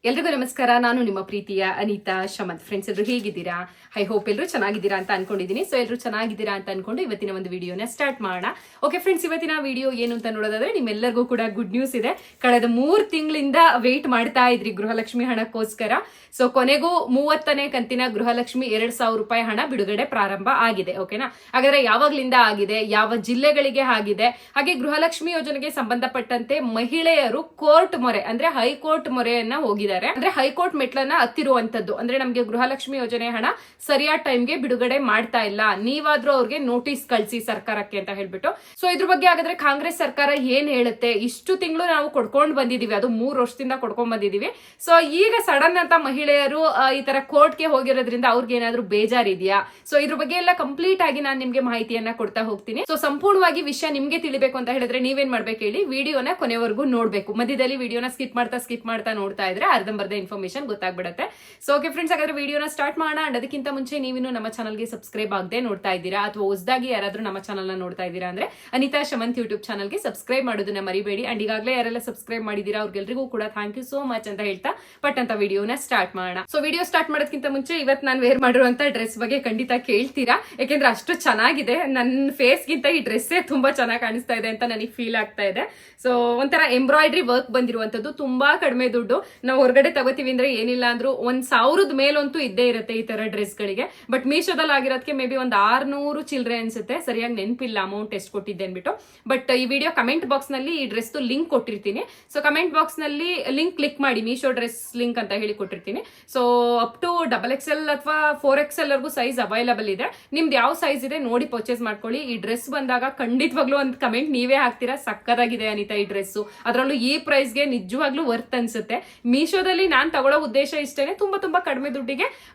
ಎಲ್ರಿಗೂ ನಮಸ್ಕಾರ. ನಾನು ನಿಮ್ಮ ಪ್ರೀತಿಯ ಅನಿತಾ ಶಮಂತ್. ಫ್ರೆಂಡ್ಸ್, ಎಲ್ಲರೂ ಹೇಗಿದ್ದೀರಾ? ಐ ಹೋಪ್ ಎಲ್ಲರೂ ಚೆನ್ನಾಗಿದ್ದೀರಾ ಅಂತ ಅನ್ಕೊಂಡಿದ್ದೀನಿ. ಸೊ ಎಲ್ಲರೂ ಚೆನ್ನಾಗಿದ್ದೀರಾ ಅಂತ ಅನ್ಕೊಂಡು ಇವತ್ತಿನ ಒಂದು ವಿಡಿಯೋನ ಸ್ಟಾರ್ಟ್ ಮಾಡೋಣ. ಓಕೆ ಫ್ರೆಂಡ್ಸ್, ಇವತ್ತಿನ ವಿಡಿಯೋ ಏನು ಅಂತ ನೋಡೋದಾದ್ರೆ ನಿಮ್ಮೆಲ್ಲರಿಗೂ ಕೂಡ ಗುಡ್ ನ್ಯೂಸ್ ಇದೆ. ಕಳೆದ 3 ತಿಂಗಳಿಂದ ವೇಟ್ ಮಾಡ್ತಾ ಇದ್ರಿ ಗೃಹಲಕ್ಷ್ಮಿ ಹಣಕ್ಕೋಸ್ಕರ. ಸೊ ಕೊನೆಗೂ 30ನೇ ಕಂತಿನ ಗೃಹಲಕ್ಷ್ಮಿ 2,000 ರೂಪಾಯಿ ಹಣ ಬಿಡುಗಡೆ ಪ್ರಾರಂಭ ಆಗಿದೆ. ಓಕೆನಾ? ಹಾಗಾದ್ರೆ ಯಾವಾಗ್ಲಿಂದ ಆಗಿದೆ, ಯಾವ ಜಿಲ್ಲೆಗಳಿಗೆ ಆಗಿದೆ, ಹಾಗೆ ಗೃಹಲಕ್ಷ್ಮಿ ಯೋಜನೆಗೆ ಸಂಬಂಧಪಟ್ಟಂತೆ ಮಹಿಳೆಯರು ಕೋರ್ಟ್ ಮೊರೆ ಅಂದ್ರೆ ಹೈಕೋರ್ಟ್ ಮೊರೆಯನ್ನ ಹೋಗಿದ್ದಾರೆ. ಅಂದ್ರೆ ಹೈಕೋರ್ಟ್ ಮೆಟ್ಲನ್ನ ಹತ್ತಿರುವಂತದ್ದು. ಅಂದ್ರೆ ನಮ್ಗೆ ಗೃಹಲಕ್ಷ್ಮಿ ಯೋಜನೆ ಹಣ ಸರಿಯಾದ ಟೈಮ್ಗೆ ಬಿಡುಗಡೆ ಮಾಡ್ತಾ ಇಲ್ಲ, ನೀವಾದ್ರೂ ಅವ್ರಿಗೆ ನೋಟಿಸ್ ಕಳಿಸಿ ಸರ್ಕಾರಕ್ಕೆ ಅಂತ ಹೇಳ್ಬಿಟ್ಟು. ಸೊ ಇದ್ರ ಬಗ್ಗೆ ಹಾಗಾದ್ರೆ ಕಾಂಗ್ರೆಸ್ ಸರ್ಕಾರ ಏನ್ ಹೇಳುತ್ತೆ? ಇಷ್ಟು ತಿಂಗಳು ನಾವು ಕೊಡ್ಕೊಂಡ್ ಬಂದಿದೀವಿ, ಅದು 3 ವರ್ಷದಿಂದ ಕೊಡ್ಕೊಂಡ್ ಬಂದಿದೀವಿ. ಸೊ ಈಗ ಸಡನ್ ಅಂತ ಮಹಿಳೆಯರು ಈ ತರ ಕೋರ್ಟ್ಗೆ ಹೋಗಿರೋದ್ರಿಂದ ಅವ್ರಿಗೆ ಏನಾದ್ರು ಬೇಜಾರಿದೆಯಾ? ಸೊ ಇದ್ರ ಬಗ್ಗೆ ಎಲ್ಲ ಕಂಪ್ಲೀಟ್ ಆಗಿ ನಾನು ನಿಮ್ಗೆ ಮಾಹಿತಿಯನ್ನ ಕೊಡ್ತಾ ಹೋಗ್ತೀನಿ. ಸೊ ಸಂಪೂರ್ಣವಾಗಿ ವಿಷಯ ನಿಮ್ಗೆ ತಿಳಿಬೇಕು ಅಂತ ಹೇಳಿದ್ರೆ ನೀವೇನ್ ಮಾಡ್ಬೇಕು ಹೇಳಿ, ವಿಡಿಯೋನ ಕೊನೆವರೆಗೂ ನೋಡ್ಬೇಕು. ಮಧ್ಯದಲ್ಲಿ ವಿಡಿಯೋನ ಸ್ಕಿಪ್ ಮಾಡ್ತಾ ನೋಡ್ತಾ ಇದ್ರೆ ಅರ್ಧಂಬರ್ಧ ಇನ್ಫಾರ್ಮೇಶನ್ ಗೊತ್ತಾಗ್ಬಿಡುತ್ತೆ. ಸೊ ಓಕೆ ಫ್ರೆಂಡ್ಸ್, ಹಾಗಾದ್ರೆ ವಿಡಿಯೋನ ಸ್ಟಾರ್ಟ್ ಮಾಡೋಣ. ಅಂಡ್ ಅದಕ್ಕಿಂತ ಮುಂಚೆ ನೀವಿನ್ನು ನಮ್ಮ ಚಾನಲ್ಗೆ ಸಬ್ಸ್ಕ್ರೈಬ್ ಆಗದೆ ನೋಡ್ತಾ ಇದ್ದೀರಾ ಅಥವಾ ಹೊಸದಾಗಿ ಯಾರಾದ್ರೂ ನಮ್ಮ ಚಾನಲ್ ನ ನೋಡ್ತಾ ಇದ್ದೀರಾ ಅಂದ್ರೆ ಅನಿತಾ ಶಮಂತ್ ಯೂಟ್ಯೂಬ್ ಚಾನಲ್ಗೆ ಸಬ್ಸ್ಕ್ರೈಬ್ ಮಾಡೋದನ್ನ ಮರಿಬೇಡಿ. ಅಂಡ್ ಈಗಾಗಲೇ ಯಾರೆಲ್ಲ ಸಬ್ಸ್ಕ್ರೈಬ್ ಮಾಡಿದೀರಾ ಅವ್ರಿಗೆಲ್ರಿಗೂ ಕೂಡ ಥ್ಯಾಂಕ್ ಯು ಸೋ ಮಚ್ ಅಂತ ಹೇಳ್ತಾ ಪಟ್ ಅಂತ ವಿಡಿಯೋನ ಸ್ಟಾರ್ಟ್ ಮಾಡೋಣ. ಸೊ ವಿಡಿಯೋ ಸ್ಟಾರ್ಟ್ ಮಾಡೋದಕ್ಕಿಂತ ಮುಂಚೆ ಇವತ್ತು ನಾನು ವೇರ್ ಮಾಡಿರುವಂತ ಡ್ರೆಸ್ ಬಗ್ಗೆ ಖಂಡಿತ ಕೇಳ್ತೀರಾ, ಯಾಕೆಂದ್ರೆ ಅಷ್ಟು ಚೆನ್ನಾಗಿದೆ. ನನ್ನ ಫೇಸ್ ಗಿಂತ ಈ ಡ್ರೆಸ್ಸೇ ತುಂಬಾ ಚೆನ್ನಾಗಿ ಕಾಣಿಸ್ತಾ ಇದೆ ಅಂತ ನನಗೆ ಫೀಲ್ ಆಗ್ತಾ ಇದೆ. ಸೊ ಒಂಥರ ಎಂಬ್ರಾಯ್ಡ್ರಿ ವರ್ಕ್ ಬಂದಿರುವಂತದ್ದು, ತುಂಬಾ ಕಡಿಮೆ ದುಡ್ಡು. ನಾವು ಹೊರಗಡೆ ತಗೋತೀವಿ ಅಂದ್ರೆ ಏನಿಲ್ಲ ಅಂದ್ರೂ 1,000 ಮೇಲಂತೂ ಇದ್ದೇ ಇರುತ್ತೆ ಈ ತರ ಡ್ರೆಸ್ ಗಳಿಗೆ. ಬಟ್ ಮೀಶೋದಲ್ಲಿ ಆಗಿರೋದಕ್ಕೆ ಮೇ ಬಿ 600 ಚಿಲ್ಲರೆ ಅನ್ಸುತ್ತೆ, ಸರಿಯಾಗಿ ನೆನಪಿಲ್ಲ ಅಮೌಂಟ್ ಎಷ್ಟು ಕೊಟ್ಟಿದ್ದೆ ಅನ್ಬಿಟ್ಟು. ಬಟ್ ಈ ವಿಡಿಯೋ ಕಮೆಂಟ್ ಬಾಕ್ಸ್ ನಲ್ಲಿ ಈ ಡ್ರೆಸ್ ಲಿಂಕ್ ಕೊಟ್ಟಿರ್ತೀನಿ. ಸೊ ಕಮೆಂಟ್ ಬಾಕ್ಸ್ ನಲ್ಲಿ ಲಿಂಕ್ ಕ್ಲಿಕ್ ಮಾಡಿ, ಮೀಶೋ ಡ್ರೆಸ್ ಲಿಂಕ್ ಅಂತ ಹೇಳಿ ಕೊಟ್ಟಿರ್ತೀನಿ. ಸೊ ಅಪ್ ಟು XXL ಅಥವಾ 4XL ವರ್ಗೂ ಸೈಜ್ ಅವೈಲಬಲ್ ಇದೆ. ನಿಮ್ದು ಯಾವ ಸೈಜ್ ಇದೆ ನೋಡಿ ಪರ್ಚೇಸ್ ಮಾಡ್ಕೊಳ್ಳಿ. ಈ ಡ್ರೆಸ್ ಬಂದಾಗ ಖಂಡಿತವಾಗ್ಲೂ ಒಂದು ಕಮೆಂಟ್ ನೀವೇ ಹಾಕ್ತೀರಾ, ಸಕ್ಕದಾಗಿದೆ ಅನಿತಾ ಈ ಡ್ರೆಸ್, ಅದರಲ್ಲೂ ಈ ಪ್ರೈಸ್ಗೆ ನಿಜವಾಗ್ಲೂ ವರ್ತ್ ಅನ್ಸುತ್ತೆ. ಮೀಶೋದಲ್ಲಿ ನಾನ್ ತಗೊಳ್ಳೋ ಉದ್ದೇಶ ಇಷ್ಟೇನೆ, ತುಂಬಾ ಕಡಿಮೆ ದುಡ್ಡಿಗೆ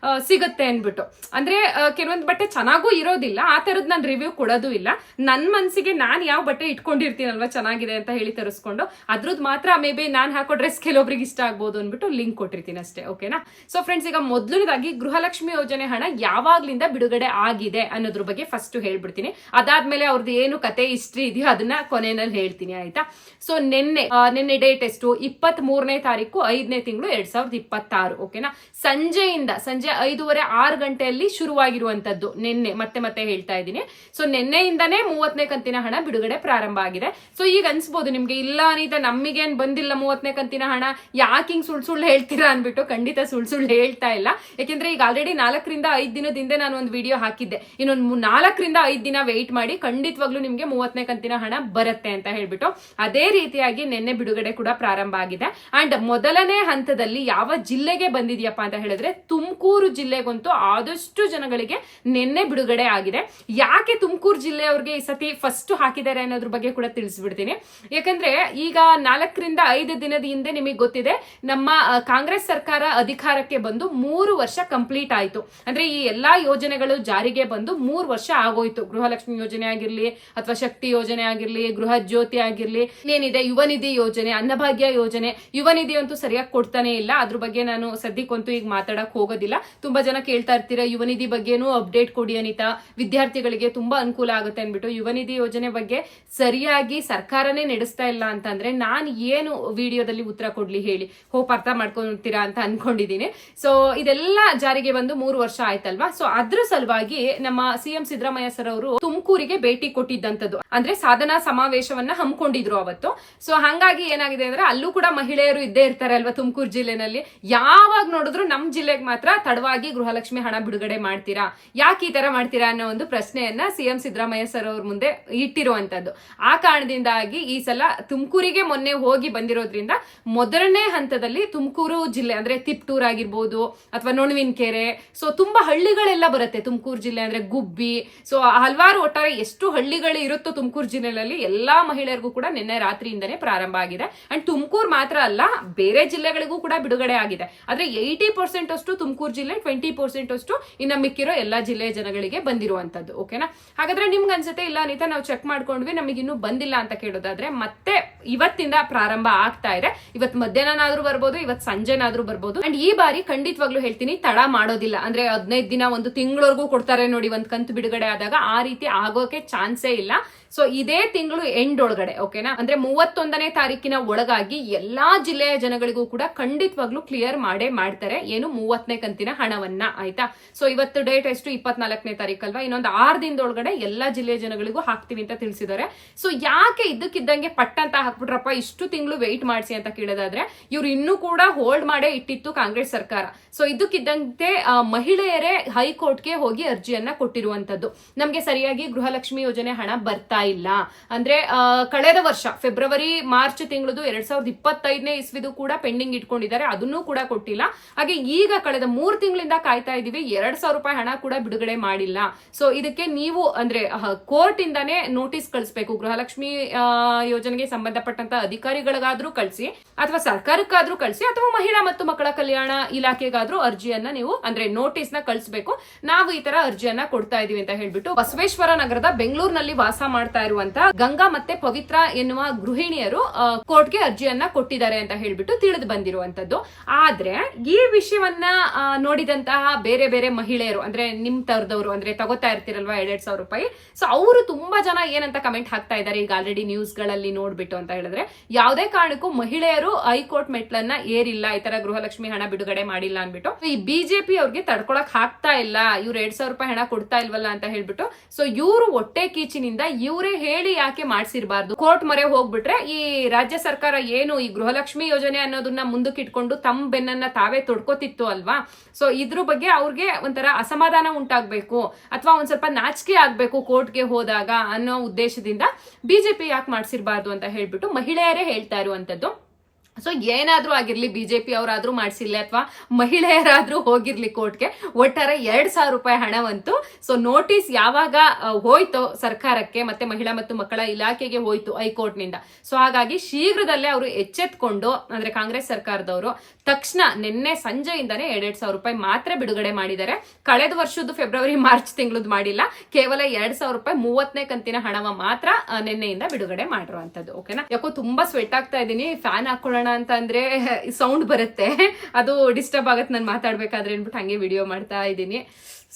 ಸಿಗುತ್ತೆ ಅನ್ಬಿಟ್ಟು. ಅಂದ್ರೆ ಕೆಲವೊಂದು ಬಟ್ಟೆ ಚೆನ್ನಾಗೂ ಇರೋದಿಲ್ಲ, ಆ ತರದ್ ನಾನು ರಿವ್ಯೂ ಕೊಡೋದು ಇಲ್ಲ. ನನ್ ಮನ್ಸಿಗೆ ನಾನ್ ಯಾವ ಬಟ್ಟೆ ಇಟ್ಕೊಂಡಿರ್ತೀನಲ್ವಾ ಚೆನ್ನಾಗಿದೆ ಅಂತ ಹೇಳಿ ತರಿಸ್ಕೊಂಡು ಅದ್ರದ್ದು ಮಾತ್ರ ಮೇ ಬಿ ನಾನ್ ಹಾಕೋ ಡ್ರೆಸ್ ಕೆಲವೊಬ್ರಿಗೆ ಇಷ್ಟ ಆಗ್ಬೋದು ಅನ್ಬಿಟ್ಟು ಲಿಂಕ್ ಕೊಟ್ಟಿರ್ತೀನಿ ಅಷ್ಟೇ. ಓಕೆನಾ? ಸೊ ಫ್ರೆಂಡ್ಸ್, ಈಗ ಮೊದಲನೇದಾಗಿ ಗೃಹಲಕ್ಷ್ಮಿ ಯೋಜನೆ ಹಣ ಯಾವಾಗ್ಲಿಂದ ಬಿಡುಗಡೆ ಆಗಿದೆ ಅನ್ನೋದ್ರ ಬಗ್ಗೆ ಫಸ್ಟ್ ಹೇಳ್ಬಿಡ್ತೀನಿ. ಅದಾದ್ಮೇಲೆ ಅವ್ರದ್ದು ಏನು ಕತೆ ಹಿಸ್ಟ್ರಿ ಇದೆಯೋ ಅದನ್ನ ಕೊನೆಯಲ್ಲಿ ಹೇಳ್ತೀನಿ, ಆಯ್ತಾ? ಸೊ ನಿನ್ನೆ ಡೇಟ್ ಎಷ್ಟು? 23ನೇ ತಾರೀಕು 5ನೇ ತಿಂಗಳು 2026. ಓಕೆನಾ? ಸಂಜೆ 5:30 6 ಗಂಟೆಯಲ್ಲಿ ಶುರುವಾಗಿರುವಂತದ್ದು ನಿನ್ನೆ. ಮತ್ತೆ ಹೇಳ್ತಾ ಇದ್ದೀನಿ. ಸೊ ನಿನ್ನೆಯಿಂದಾನೇ 30ನೇ ಕಂತಿನ ಹಣ ಬಿಡುಗಡೆ ಪ್ರಾರಂಭ ಆಗಿದೆ. ಸೊ ಈಗ ಅನ್ಸ್ಬೋದು ನಿಮ್ಗೆ, ಇಲ್ಲ ಅನಿತಾ ನಮಗೇನ್ ಬಂದಿಲ್ಲ 30ನೇ ಕಂತಿನ ಹಣ, ಯಾಕೆ ಹಿಂಗ್ ಸುಳ್ಳು ಹೇಳ್ತೀರಾ ಅನ್ಬಿಟ್ಟು. ಖಂಡಿತ ಸುಳ್ಳು ಹೇಳ್ತಾ ಇಲ್ಲ, ಯಾಕೆಂದ್ರೆ ಈಗ ಆಲ್ರೆಡಿ 4ರಿಂದ 5 ದಿನದ ಹಿಂದೆ ನಾನು ಒಂದು ವಿಡಿಯೋ ಹಾಕಿದ್ದೆ. ಇನ್ನೊಂದು 4ರಿಂದ 5 ದಿನ ವೆಯ್ಟ್ ಮಾಡಿ, ಖಂಡಿತವಾಗ್ಲೂ ನಿಮ್ಗೆ 30ನೇ ಕಂತಿನ ಹಣ ಬರುತ್ತೆ ಅಂತ ಹೇಳ್ಬಿಟ್ಟು. ಅದೇ ರೀತಿಯಾಗಿ ನಿನ್ನೆ ಬಿಡುಗಡೆ ಕೂಡ ಪ್ರಾರಂಭ ಆಗಿದೆ. ಅಂಡ್ ಮೊದಲನೇ ಹಂತದಲ್ಲಿ ಯಾವ ಜಿಲ್ಲೆಗೆ ಬಂದಿದೆಯಪ್ಪ ಅಂತ ಹೇಳಿದ್ರೆ ತುಮಕೂರು ಜಿಲ್ಲೆಗಂತೂ ಆದಷ್ಟು ಜನಗಳಿಗೆ ನಿನ್ನೆ ಬಿಡುಗಡೆ ಆಗಿದೆ. ಯಾಕೆ ತುಮಕೂರು ಜಿಲ್ಲೆಯವ್ರಿಗೆ ಈ ಸತಿ ಫಸ್ಟ್ ಹಾಕಿದ್ದಾರೆ ಅನ್ನೋದ್ರ ಬಗ್ಗೆ ಕೂಡ ತಿಳಿಸ್ಬಿಡ್ತೀನಿ. ಯಾಕಂದ್ರೆ ಈಗ 4ರಿಂದ 5 ದಿನದ ಹಿಂದೆ ನಿಮಗೆ ಗೊತ್ತಿದೆ, ನಮ್ಮ ಕಾಂಗ್ರೆಸ್ ಸರ್ಕಾರ ಅಧಿಕಾರಕ್ಕೆ ಬಂದು 3 ವರ್ಷ ಕಂಪ್ಲೀಟ್ ಆಯ್ತು. ಅಂದ್ರೆ ಈ ಎಲ್ಲಾ ಯೋಜನೆಗಳು ಜಾರಿಗೆ ಬಂದು 3 ವರ್ಷ ಆಗೋಯ್ತು. ಗೃಹಲಕ್ಷ್ಮಿ ಯೋಜನೆ ಆಗಿರ್ಲಿ ಅಥವಾ ಶಕ್ತಿ ಯೋಜನೆ ಆಗಿರ್ಲಿ, ಗೃಹ ಜ್ಯೋತಿ ಆಗಿರ್ಲಿ, ಏನಿದೆ ಯುವ ನಿಧಿ ಯೋಜನೆ, ಅನ್ನಭಾಗ್ಯ ಯೋಜನೆ. ಯುವ ನಿಧಿ ಅಂತೂ ಸರಿಯಾಗಿ ಕೊಡ್ತಾನೆ ಇಲ್ಲ, ಅದ್ರ ಬಗ್ಗೆ ನಾನು ಸದ್ಯಕ್ಕಂತೂ ಈಗ ಮಾತಾಡಕ್ ಹೋಗೋದಿಲ್ಲ. ತುಂಬಾ ಜನ ಕೇಳ್ತಾ ಇರ್ತೀರಾ ಯುವ ನಿಧಿ ಬಗ್ಗೆನೂ ಅಪ್ಡೇಟ್ ಕೊಡಿ ಅನಿತಾ, ವಿದ್ಯಾರ್ಥಿಗಳಿಗೆ ತುಂಬಾ ಅನುಕೂಲ ಆಗುತ್ತೆ ಅನ್ಬಿಟ್ಟು. ಯುವ ನಿಧಿ ಯೋಜನೆ ಬಗ್ಗೆ ಸರಿಯಾಗಿ ಸರ್ಕಾರನೇ ನಡೆಸ್ತಾ ಇಲ್ಲ ಅಂತಂದ್ರೆ ನಾನು ಏನು ವಿಡಿಯೋದಲ್ಲಿ ಉತ್ತರ ಕೊಡ್ಲಿ ಹೇಳಿ? ಹೋಪ್ ಅರ್ಥ ಮಾಡ್ಕೊಂತೀರಾ ಅಂತ ಅನ್ಕೊಂಡಿದೀನಿ. ಸೊ ಇದೆಲ್ಲ ಜಾರಿಗೆ ಬಂದು 3 ವರ್ಷ ಆಯ್ತಲ್ವಾ? ಸೊ ಅದ್ರ ಸಲುವಾಗಿ ನಮ್ಮ CM ಸಿದ್ದರಾಮಯ್ಯ ಸರ್ ಅವರು ತುಮಕೂರಿಗೆ ಭೇಟಿ ಕೊಟ್ಟಿದ್ದಂಥದ್ದು. ಅಂದ್ರೆ ಸಾಧನಾ ಸಮಾವೇಶವನ್ನ ಹಮ್ಮಿಕೊಂಡಿದ್ರು ಅವತ್ತು. ಸೊ ಹಂಗಾಗಿ ಏನಾಗಿದೆ ಅಂದ್ರೆ ಅಲ್ಲೂ ಕೂಡ ಮಹಿಳೆಯರು ಇದ್ದೇ ಇರ್ತಾರೆ ಅಲ್ವಾ ತುಮಕೂರು ಜಿಲ್ಲೆನಲ್ಲಿ. ಯಾವಾಗ ನೋಡಿದ್ರು ನಮ್ ಜಿಲ್ಲೆಗೆ ಮಾತ್ರ ತಡವಾಗಿ ಗೃಹಲಕ್ಷ್ಮಿ ಹಣ ಬಿಡುಗಡೆ ಮಾಡ್ತೀರಾ, ಯಾಕೆ ಈ ತರ ಮಾಡ್ತೀರಾ ಅನ್ನೋ ಒಂದು ಪ್ರಶ್ನೆಯನ್ನ CM ಸಿದ್ದರಾಮಯ್ಯ ಸರ್ ಅವ್ರ ಮುಂದೆ ಇಟ್ಟಿರುವಂತದ್ದು. ಆ ಕಾರಣದಿಂದಾಗಿ ಈ ಸಲ ತುಮಕೂರಿಗೆ ಮೊನ್ನೆ ಹೋಗಿ ಬಂದಿರೋದ್ರಿಂದ ಮೊದಲನೇ ಹಂತದಲ್ಲಿ ತುಮಕೂರು ಜಿಲ್ಲೆ ಅಂದ್ರೆ ತಿಪ್ಟೂರ್ ಆಗಿರ್ಬೋದು ಅಥವಾ ನೊಣವಿನಕೆರೆ, ಸೊ ತುಂಬಾ ಹಳ್ಳಿಗಳೆಲ್ಲ ಬರುತ್ತೆ ತುಮಕೂರು ಜಿಲ್ಲೆ ಅಂದ್ರೆ. ಗುಬ್ಬಿ, ಸೊ ಹಲವಾರು ಒಟ್ಟಾರೆ ಎಷ್ಟು ಹಳ್ಳಿಗಳು ಇರುತ್ತೋ ತುಮಕೂರು ಜಿಲ್ಲೆಯಲ್ಲಿ ಎಲ್ಲಾ ಮಹಿಳೆಯರಿಗೂ ಕೂಡ ನಿನ್ನೆ ರಾತ್ರಿಯಿಂದನೇ ಪ್ರಾರಂಭ ಆಗಿದೆ. ಅಂಡ್ ತುಮಕೂರು ಮಾತ್ರ ಅಲ್ಲ, ಬೇರೆ ಜಿಲ್ಲೆಗಳಿಗೂ ಕೂಡ ಬಿಡುಗಡೆ ಆಗಿದೆ. ಆದ್ರೆ 80% ಅಷ್ಟು ತುಮಕೂರು ಜಿಲ್ಲೆ, 20% ಅಷ್ಟು ಇನ್ನ ಮಿಕ್ಕಿರೋ ಎಲ್ಲಾ ಜಿಲ್ಲೆಯ ಜನಗಳಿಗೆ ಬಂದಿರುವಂತದ್ದು. ಓಕೆನಾ? ಹಾಗಾದ್ರೆ ನಿಮ್ಗೆ ಅನ್ಸುತ್ತೆ ಇಲ್ಲ ಅನಿತಾ ನಾವು ಚೆಕ್ ಮಾಡ್ಕೊಂಡ್ವಿ ನಮಗೆ ಇನ್ನೂ ಬಂದಿಲ್ಲ ಅಂತ ಕೇಳೋದಾದ್ರೆ, ಮತ್ತೆ ಇವತ್ತಿಂದ ಪ್ರಾರಂಭ ಆಗ್ತಾ ಇದೆ. ಇವತ್ತು ಮಧ್ಯಾಹ್ನನಾದ್ರೂ ಬರ್ಬೋದು, ಇವತ್ತು ಸಂಜೆನಾದ್ರೂ ಬರ್ಬೋದು. ಅಂಡ್ ಈ ಬಾರಿ ಖಂಡಿತವಾಗ್ಲೂ ಹೇಳ್ತೀನಿ, ತಡ ಮಾಡೋದಿಲ್ಲ. ಅಂದ್ರೆ 15 ದಿನ 1 ತಿಂಗಳವರೆಗೂ ಕೊಡ್ತಾರೆ ನೋಡಿ ಒಂದ್ ಕಂತು ಬಿಡುಗಡೆ ಆದಾಗ, ಆ ರೀತಿ ಆಗೋಕೆ ಚಾನ್ಸೇ ಇಲ್ಲ. ಸೊ ಇದೇ ತಿಂಗಳು ಎಂಡ್ ಒಳಗಡೆ ಓಕೆನಾ, ಅಂದ್ರೆ 31ನೇ ತಾರೀಕಿನ ಒಳಗಾಗಿ ಎಲ್ಲಾ ಜಿಲ್ಲೆಯ ಜನಗಳಿಗೂ ಕೂಡ ಖಂಡಿತವಾಗ್ಲೂ ಕ್ಲಿಯರ್ ಮಾಡೇ ಮಾಡ್ತಾರೆ, ಏನು 30ನೇ ಕಂತಿನ ಹಣವನ್ನ. ಆಯ್ತಾ, ಸೊ ಇವತ್ತು ಡೇಟ್ ಎಷ್ಟು, 24ನೇ ತಾರೀಕಲ್ವಾ, ಇನ್ನೊಂದು 6 ದಿನದೊಳಗಡೆ ಎಲ್ಲಾ ಜಿಲ್ಲೆಯ ಜನಗಳಿಗೂ ಹಾಕ್ತಿವಿ ಅಂತ ತಿಳಿಸಿದ್ದಾರೆ. ಸೊ ಯಾಕೆ ಇದ್ದಕ್ಕಿದ್ದಂಗೆ ಪಟ್ಟ ಅಂತ ಹಾಕ್ಬಿಟ್ರಪ್ಪ, ಇಷ್ಟು ತಿಂಗಳು ವೆಯ್ಟ್ ಮಾಡಿಸಿ ಅಂತ ಕೇಳೋದಾದ್ರೆ ಇವ್ರು ಇನ್ನೂ ಕೂಡ ಹೋಲ್ಡ್ ಮಾಡೇ ಇಟ್ಟಿತ್ತು ಕಾಂಗ್ರೆಸ್ ಸರ್ಕಾರ. ಸೊ ಇದಕ್ಕಿದ್ದಂತೆ ಮಹಿಳೆಯರೇ ಹೈಕೋರ್ಟ್ಗೆ ಹೋಗಿ ಅರ್ಜಿಯನ್ನ ಕೊಟ್ಟಿರುವಂತದ್ದು. ನಮ್ಗೆ ಸರಿಯಾಗಿ ಗೃಹಲಕ್ಷ್ಮಿ ಯೋಜನೆ ಹಣ ಬರ್ತಾ ಇಲ್ಲ ಅಂದ್ರೆ ಕಳೆದ ವರ್ಷ ಫೆಬ್ರವರಿ ಮಾರ್ಚ್ ತಿಂಗಳದು 2025ನೇ ಇಸ್ವಿದು ಕೂಡ ಪೆಂಡಿಂಗ್ ಇಟ್ಕೊಂಡಿದ್ದಾರೆ, ಅದನ್ನೂ ಕೂಡ ಕೊಟ್ಟಿಲ್ಲ. ಹಾಗೆ ಈಗ ಕಳೆದ 3 ತಿಂಗಳಿಂದ ಕಾಯ್ತಾ ಇದೀವಿ, 2,000 ರೂಪಾಯಿ ಹಣ ಕೂಡ ಬಿಡುಗಡೆ ಮಾಡಿಲ್ಲ. ಸೊ ಇದಕ್ಕೆ ನೀವು ಅಂದ್ರೆ ಕೋರ್ಟ್ ಇಂದಾನೇ ನೋಟಿಸ್ ಕಳಿಸ್ಬೇಕು, ಗೃಹಲಕ್ಷ್ಮಿ ಯೋಜನೆಗೆ ಸಂಬಂಧಪಟ್ಟಂತ ಅಧಿಕಾರಿಗಳಿಗಾದ್ರೂ ಕಳಿಸಿ, ಅಥವಾ ಸರ್ಕಾರಕ್ಕಾದ್ರೂ ಕಳಿಸಿ, ಅಥವಾ ಮಹಿಳಾ ಮತ್ತು ಮಕ್ಕಳ ಕಲ್ಯಾಣ ಇಲಾಖೆಗಾದ್ರೂ ಅರ್ಜಿಯನ್ನ ನೀವು ಅಂದ್ರೆ ನೋಟಿಸ್ ನ ಕಳಿಸ್ಬೇಕು, ನಾವು ಈ ತರ ಅರ್ಜಿಯನ್ನ ಕೊಡ್ತಾ ಇದೀವಿ ಅಂತ ಹೇಳ್ಬಿಟ್ಟು ಬಸವೇಶ್ವರ ನಗರದ ಬೆಂಗಳೂರಿನಲ್ಲಿ ವಾಸ ಮಾಡ್ತಾ ಇರುವಂತ ಗಂಗಾ ಮತ್ತೆ ಪವಿತ್ರ ಎನ್ನುವ ಗೃಹಿಣಿಯರು ಕೋರ್ಟ್ಗೆ ಅರ್ಜಿಯನ್ನ ಕೊಟ್ಟಿದ್ದಾರೆ ಅಂತ ಹೇಳ್ಬಿಟ್ಟು ತಿಳಿದು ಬಂದಿರುವಂತದ್ದು. ಆದ್ರೆ ಈ ವಿಷಯವನ್ನ ನೋಡಿದಂತಹ ಬೇರೆ ಬೇರೆ ಮಹಿಳೆಯರು ಅಂದ್ರೆ ನಿಮ್ ತರದವರು ಅಂದ್ರೆ ತಗೋತಾ ಇರ್ತಿರಲ್ವಾ 2,000 ರೂಪಾಯಿ, ಸೊ ಅವರು ತುಂಬಾ ಜನ ಏನಂತ ಕಮೆಂಟ್ ಹಾಕ್ತಾ ಇದ್ದಾರೆ ಈಗ ಆಲ್ರೆಡಿ ನ್ಯೂಸ್ ಗಳಲ್ಲಿ ನೋಡ್ಬಿಟ್ಟು ಅಂತ ಹೇಳಿದ್ರೆ, ಯಾವುದೇ ಕಾರಣಕ್ಕೂ ಮಹಿಳೆಯರು ಹೈಕೋರ್ಟ್ ಮೆಟ್ಲನ್ನ ಏರಿಲ್ಲ, ಈ ತರ ಗೃಹಲಕ್ಷ್ಮಿ ಹಣ ಬಿಡುಗಡೆ ಮಾಡಿಲ್ಲ ಅನ್ಬಿಟ್ಟು ಈ ಬಿಜೆಪಿ ಅವ್ರಿಗೆ ತಡ್ಕೊಳಕ್ ಆಗ್ತಾ ಇಲ್ಲ, ಇವ್ರು 2,000 ರೂಪಾಯಿ ಹಣ ಕೊಡ್ತಾ ಇಲ್ವಲ್ಲ ಅಂತ ಹೇಳ್ಬಿಟ್ಟು. ಸೊ ಇವರು ಹೊಟ್ಟೆ ಕೀಚಿನಿಂದ ಇವರೇ ಹೇಳಿ ಯಾಕೆ ಮಾಡ್ಸಿರ್ಬಾರ್ದು, ಕೋರ್ಟ್ ಮೊರೆ ಹೋಗ್ಬಿಟ್ರೆ ಈ ರಾಜ್ಯ ಸರ್ಕಾರ ಏನು ಈ ಗೃಹಲಕ್ಷ್ಮಿ ಯೋಜನೆ ಅನ್ನೋದನ್ನ ಮುಂದಕ್ಕೆ ಇಟ್ಕೊಂಡು ತಮ್ಮ ಬೆನ್ನನ್ನ ತಾವೇ ತೊಡ್ಕೋತಿತ್ತು ಅಲ್ವಾ. ಸೊ ಇದ್ರ ಬಗ್ಗೆ ಅವ್ರಿಗೆ ಒಂಥರ ಅಸಮಾಧಾನ ಉಂಟಾಗ್ಬೇಕು ಅಥವಾ ಒಂದ್ ಸ್ವಲ್ಪ ನಾಚಿಕೆ ಆಗ್ಬೇಕು ಕೋರ್ಟ್ಗೆ ಹೋದಾಗ ಅನ್ನೋ ಉದ್ದೇಶದಿಂದ ಬಿಜೆಪಿ ಯಾಕೆ ಮಾಡ್ಸಿರ್ಬಾರ್ದು ಅಂತ ಹೇಳ್ಬಿಟ್ಟು ಮಹಿಳೆಯರೇ ಹೇಳ್ತಾ ಇರುವಂತದ್ದು. ಸೊ ಏನಾದ್ರೂ ಆಗಿರ್ಲಿ, ಬಿಜೆಪಿ ಅವರಾದ್ರೂ ಮಾಡಿಸಿಲ್ಲ ಅಥವಾ ಮಹಿಳೆಯರಾದ್ರೂ ಹೋಗಿರ್ಲಿ ಕೋರ್ಟ್ಗೆ, ಒಟ್ಟಾರೆ 2,000 ರೂಪಾಯಿ ಹಣವಂತೂ ಸೊ ನೋಟಿಸ್ ಯಾವಾಗ ಹೋಯ್ತೋ ಸರ್ಕಾರಕ್ಕೆ ಮತ್ತೆ ಮಹಿಳಾ ಮತ್ತು ಮಕ್ಕಳ ಇಲಾಖೆಗೆ ಹೋಯ್ತು ಹೈಕೋರ್ಟ್ ನಿಂದ. ಸೊ ಹಾಗಾಗಿ ಶೀಘ್ರದಲ್ಲೇ ಅವರು ಎಚ್ಚೆತ್ಕೊಂಡು ಅಂದ್ರೆ ಕಾಂಗ್ರೆಸ್ ಸರ್ಕಾರದವರು ತಕ್ಷಣ ನಿನ್ನೆ ಸಂಜೆಯಿಂದಾನೇ 2,000 ರೂಪಾಯಿ ಮಾತ್ರ ಬಿಡುಗಡೆ ಮಾಡಿದ್ದಾರೆ. ಕಳೆದ ವರ್ಷದ ಫೆಬ್ರವರಿ ಮಾರ್ಚ್ ತಿಂಗಳದ್ದು ಮಾಡಿಲ್ಲ, ಕೇವಲ 2,000 ರೂಪಾಯಿ 30ನೇ ಕಂತಿನ ಹಣವ ಮಾತ್ರ ನಿನ್ನೆಯಿಂದ ಬಿಡುಗಡೆ ಮಾಡಿರುವಂತದ್ದು. ಓಕೆನಾ, ಯಾಕೋ ತುಂಬಾ ಸ್ವೆಟ್ ಆಗ್ತಾ ಇದ್ದೀನಿ, ಫ್ಯಾನ್ ಹಾಕೊಳ್ಳೋಣ ಅಂತ ಅಂದ್ರೆ ಸೌಂಡ್ ಬರುತ್ತೆ, ಅದು ಡಿಸ್ಟರ್ಬ್ ಆಗತ್ತೆ ನಾನು ಮಾತಾಡ್ಬೇಕಾದ್ರೆ ಅನ್ಬಿಟ್ಟು ಹಂಗೆ ವಿಡಿಯೋ ಮಾಡ್ತಾ ಇದ್ದೀನಿ.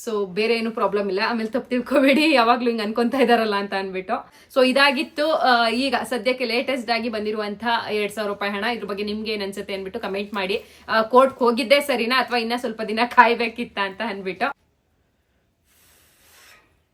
ಸೊ ಬೇರೆ ಏನು ಪ್ರಾಬ್ಲಮ್ ಇಲ್ಲ, ಆಮೇಲೆ ತಪ್ಪು ತಿಳ್ಕೊಬೇಡಿ ಯಾವಾಗ್ಲೂ ಹಿಂಗ್ ಅನ್ಕೊಂತಾ ಇದಾರಲ್ಲ ಅಂತ ಅನ್ಬಿಟ್ಟು. ಸೊ ಇದಾಗಿತ್ತು ಈಗ ಸದ್ಯಕ್ಕೆ ಲೇಟೆಸ್ಟ್ ಆಗಿ ಬಂದಿರುವಂತಹ 2,000 ರೂಪಾಯಿ ಹಣ. ಇದ್ರ ಬಗ್ಗೆ ನಿಮ್ಗೆ ಏನ್ ಅನ್ಸುತ್ತೆ ಅನ್ಬಿಟ್ಟು ಕಮೆಂಟ್ ಮಾಡಿ. ಕೋರ್ಟ್ ಹೋಗಿದ್ದೆ ಸರಿನಾ ಅಥವಾ ಇನ್ನ ಸ್ವಲ್ಪ ದಿನ ಕಾಯ್ಬೇಕಿತ್ತ ಅಂತ ಅನ್ಬಿಟ್ಟು.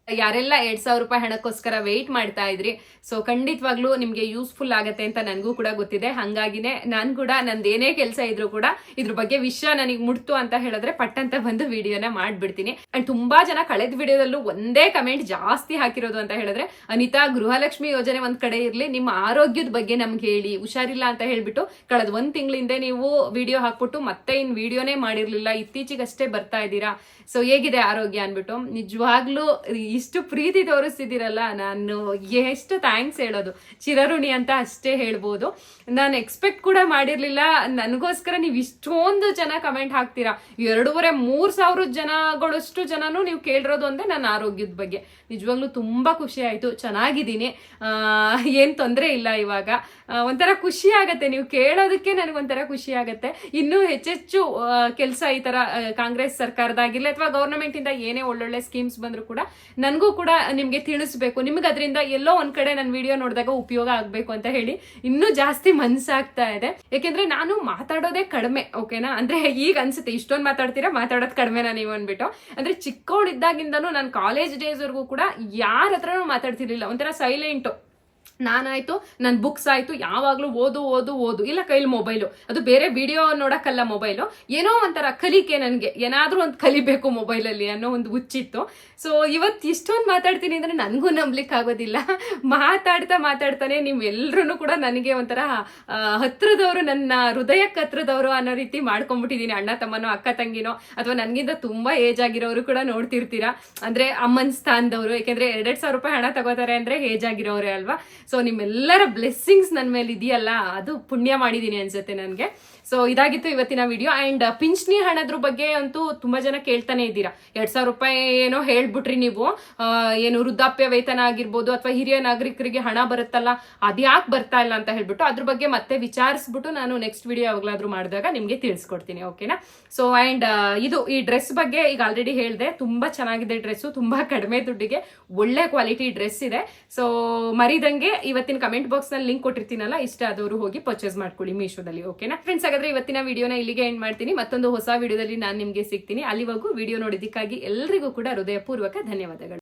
ಯಾರೆಲ್ಲ 2,000 ರೂಪಾಯಿ ಹಣಕ್ಕೋಸ್ಕರ ವೆಯ್ಟ್ ಮಾಡ್ತಾ ಇದ್ರಿ, ಸೊ ಖಂಡಿತವಾಗ್ಲೂ ನಿಮ್ಗೆ ಯೂಸ್ಫುಲ್ ಆಗತ್ತೆ ಅಂತ ನನಗೂ ಕೂಡ ಗೊತ್ತಿದೆ. ಹಂಗಾಗಿನೇ ನಾನು ಕೂಡ ನಂದೇನೇ ಕೆಲಸ ಇದ್ರು ಕೂಡ ಇದ್ರ ಬಗ್ಗೆ ವಿಷಯ ನನಗೆ ಮುಟ್ತು ಅಂತ ಹೇಳಿದ್ರೆ ಪಟ್ಟಂತ ಬಂದು ವಿಡಿಯೋನ ಮಾಡ್ಬಿಡ್ತೀನಿ. ಅಂಡ್ ತುಂಬಾ ಜನ ಕಳೆದ ವಿಡಿಯೋದಲ್ಲೂ ಒಂದೇ ಕಮೆಂಟ್ ಜಾಸ್ತಿ ಹಾಕಿರೋದು ಅಂತ ಹೇಳಿದ್ರೆ, ಅನಿತಾ ಗೃಹಲಕ್ಷ್ಮಿ ಯೋಜನೆ ಒಂದ್ ಕಡೆ ಇರ್ಲಿ, ನಿಮ್ಮ ಆರೋಗ್ಯದ ಬಗ್ಗೆ ನಮ್ಗೆ ಹೇಳಿ, ಹುಷಾರಿಲ್ಲ ಅಂತ ಹೇಳ್ಬಿಟ್ಟು ಕಳೆದ 1 ತಿಂಗಳಿಂದ ನೀವು ವಿಡಿಯೋ ಹಾಕ್ಬಿಟ್ಟು ಮತ್ತೆ ಇನ್ ವಿಡಿಯೋನೇ ಮಾಡಿರ್ಲಿಲ್ಲ, ಇತ್ತೀಚೆಗಷ್ಟೇ ಬರ್ತಾ ಇದ್ದೀರಾ, ಸೊ ಹೇಗಿದೆ ಆರೋಗ್ಯ ಅನ್ಬಿಟ್ಟು. ನಿಜವಾಗ್ಲೂ ಇಷ್ಟು ಪ್ರೀತಿ ತೋರಿಸ್ತಿದ್ದೀರಲ್ಲ, ನಾನು ಎಷ್ಟು ಥ್ಯಾಂಕ್ಸ್ ಹೇಳೋದು, ಚಿರಋಣಿ ಅಂತ ಅಷ್ಟೇ ಹೇಳ್ಬೋದು. ನಾನು ಎಕ್ಸ್ಪೆಕ್ಟ್ ಕೂಡ ಮಾಡಿರ್ಲಿಲ್ಲ ನನಗೋಸ್ಕರ ನೀವು ಇಷ್ಟೊಂದು ಜನ ಕಮೆಂಟ್ ಹಾಕ್ತೀರಾ. 2,500-3,000 ಜನಗಳಷ್ಟು ಜನನು ನೀವು ಕೇಳಿರೋದು ಅಂದ್ರೆ ನನ್ನ ಆರೋಗ್ಯದ ಬಗ್ಗೆ. ನಿಜವಾಗ್ಲೂ ತುಂಬಾ ಖುಷಿ ಆಯ್ತು, ಚೆನ್ನಾಗಿದ್ದೀನಿ, ಏನ್ ತೊಂದರೆ ಇಲ್ಲ. ಇವಾಗ ಒಂಥರ ಖುಷಿ ಆಗತ್ತೆ, ನೀವು ಕೇಳೋದಕ್ಕೆ ನನಗೊಂಥರ ಖುಷಿ ಆಗತ್ತೆ. ಇನ್ನೂ ಹೆಚ್ಚೆಚ್ಚು ಕೆಲಸ ಈ ತರ ಕಾಂಗ್ರೆಸ್ ಸರ್ಕಾರದಾಗಿರ್ಲಿ ಅಥವಾ ಗವರ್ನಮೆಂಟ್ ಇಂದ ಏನೇ ಒಳ್ಳೊಳ್ಳೆ ಸ್ಕೀಮ್ಸ್ ಬಂದ್ರು ಕೂಡ ನನಗೂ ಕೂಡ ನಿಮ್ಗೆ ತಿಳಿಸ್ಬೇಕು, ನಿಮ್ಗೆ ಅದರಿಂದ ಎಲ್ಲೋ ಒಂದ್ ಕಡೆ ನನ್ನ ವಿಡಿಯೋ ನೋಡಿದಾಗ ಉಪಯೋಗ ಆಗ್ಬೇಕು ಅಂತ ಹೇಳಿ ಇನ್ನೂ ಜಾಸ್ತಿ ಮನ್ಸಾಗ್ತಾ ಇದೆ. ಯಾಕೆಂದ್ರೆ ನಾನು ಮಾತಾಡೋದೇ ಕಡಿಮೆ, ಓಕೆನಾ, ಅಂದ್ರೆ ಈಗ ಅನ್ಸುತ್ತೆ ಇಷ್ಟೊಂದು ಮಾತಾಡ್ತೀರಾ, ಮಾತಾಡೋದು ಕಡಿಮೆನಾ ನೀವು ಅನ್ಬಿಟ್ಟು. ಅಂದ್ರೆ ಚಿಕ್ಕವಳಿದ್ದಾಗಿಂದನೂ ನಾನು ಕಾಲೇಜ್ ಡೇಸ್ ವರ್ಗೂ ಕೂಡ ಯಾರ ಹತ್ರನೂ ಮಾತಾಡ್ತಿರ್ಲಿಲ್ಲ, ಒಂಥರ ಸೈಲೆಂಟು. ನಾನಾಯ್ತು ನನ್ನ ಬುಕ್ಸ್ ಆಯ್ತು ಯಾವಾಗ್ಲೂ ಓದು ಓದು ಓದು, ಇಲ್ಲ ಕೈಲಿ ಮೊಬೈಲು, ಅದು ಬೇರೆ ವಿಡಿಯೋ ನೋಡಕ್ಕಲ್ಲ ಮೊಬೈಲು, ಏನೋ ಒಂಥರ ಕಲಿಕೆ, ನನಗೆ ಏನಾದ್ರೂ ಒಂದು ಕಲಿಬೇಕು ಮೊಬೈಲಲ್ಲಿ ಅನ್ನೋ ಒಂದು ಹುಚ್ಚಿತ್ತು. ಸೊ ಇವತ್ತು ಇಷ್ಟೊಂದು ಮಾತಾಡ್ತೀನಿ ಅಂದ್ರೆ ನನಗೂ ನಂಬ್ಲಿಕ್ಕೆ ಆಗೋದಿಲ್ಲ. ಮಾತಾಡ್ತಾನೆ ನೀವೆಲ್ಲರೂ ಕೂಡ ನನಗೆ ಒಂಥರ ಹತ್ರದವರು, ನನ್ನ ಹೃದಯಕ್ಕೆ ಹತ್ರದವರು ಅನ್ನೋ ರೀತಿ ಮಾಡ್ಕೊಂಡ್ಬಿಟ್ಟಿದೀನಿ. ಅಣ್ಣ ತಮ್ಮನೋ ಅಕ್ಕ ತಂಗಿನೋ ಅಥವಾ ನನಗಿಂತ ತುಂಬಾ ಏಜ್ ಆಗಿರೋರು ಕೂಡ ನೋಡ್ತಿರ್ತೀರಾ, ಅಂದ್ರೆ ಅಮ್ಮನ ಸ್ಥಾನದವರು. ಯಾಕೆಂದ್ರೆ 2,000 ರೂಪಾಯಿ ಹಣ ತಗೋತಾರೆ ಅಂದ್ರೆ ಏಜ್ ಆಗಿರೋರೇ ಅಲ್ವಾ. ಸೊ ನಿಮ್ಮೆಲ್ಲರ ಬ್ಲೆಸ್ಸಿಂಗ್ಸ್ ನನ್ನ ಮೇಲೆ ಇದೆಯಲ್ಲ, ಅದು ಪುಣ್ಯ ಮಾಡಿದೀನಿ ಅನ್ಸುತ್ತೆ ನನಗೆ. ಸೊ ಇದಾಗಿತ್ತು ಇವತ್ತಿನ ವಿಡಿಯೋ. ಅಂಡ್ ಪಿಂಚಣಿ ಹಣದ್ರ ಬಗ್ಗೆ ಅಂತೂ ತುಂಬಾ ಜನ ಕೇಳ್ತಾನೆ ಇದ್ದೀರಾ. 2,000 ರೂಪಾಯಿ ಏನೋ ಹೇಳ್ಬಿಟ್ರಿ ನೀವು, ಏನು ವೃದ್ಧಾಪ್ಯ ವೇತನ ಆಗಿರ್ಬೋದು ಅಥವಾ ಹಿರಿಯ ನಾಗರಿಕರಿಗೆ ಹಣ ಬರುತ್ತಲ್ಲ ಅದ್ಯಾಕೆ ಬರ್ತಾ ಇಲ್ಲ ಅಂತ ಹೇಳ್ಬಿಟ್ಟು ಅದ್ರ ಬಗ್ಗೆ ಮತ್ತೆ ವಿಚಾರಿಸ್ಬಿಟ್ಟು ನಾನು ನೆಕ್ಸ್ಟ್ ವಿಡಿಯೋ ಯಾವಾಗ್ಲಾದ್ರೂ ಮಾಡಿದಾಗ ನಿಮ್ಗೆ ತಿಳಿಸ್ಕೊಡ್ತೀನಿ. ಓಕೆನಾ? ಸೊ ಅಂಡ್ ಇದು ಈ ಡ್ರೆಸ್ ಬಗ್ಗೆ ಈಗ ಆಲ್ರೆಡಿ ಹೇಳಿದೆ, ತುಂಬಾ ಚೆನ್ನಾಗಿದೆ ಡ್ರೆಸ್, ತುಂಬಾ ಕಡಿಮೆ ದುಡ್ಡಿಗೆ ಒಳ್ಳೆ ಕ್ವಾಲಿಟಿ ಡ್ರೆಸ್ ಇದೆ. ಸೊ ಮರಿದಂಗೆ ಇವತ್ತಿನ ಕಮೆಂಟ್ ಬಾಕ್ಸ್ ನಲ್ಲಿ ಲಿಂಕ್ ಕೊಟ್ಟಿರ್ತೀನಲ್ಲ, ಇಷ್ಟ ಆದವರು ಹೋಗಿ ಪರ್ಚೇಸ್ ಮಾಡ್ಕೊಳ್ಳಿ ಮೀಶೋದಲ್ಲಿ. ಓಕೆನಾ ಫ್ರೆಂಡ್ಸ್? ಹಾಗಾದ್ರೆ ಇವತ್ತಿನ ವಿಡಿಯೋನ ಇಲ್ಲಿಗೆ ಎಂಡ್ ಮಾಡ್ತೀನಿ. ಮತ್ತೊಂದು ಹೊಸ ವಿಡಿಯೋದಲ್ಲಿ ನಾನು ನಿಮ್ಗೆ ಸಿಗ್ತೀನಿ. ಅಲ್ಲಿವರೆಗೂ ವಿಡಿಯೋ ನೋಡಿದ್ದಕ್ಕಾಗಿ ಎಲ್ರಿಗೂ ಕೂಡ ಹೃದಯಪೂರ್ವಕ ಧನ್ಯವಾದಗಳು.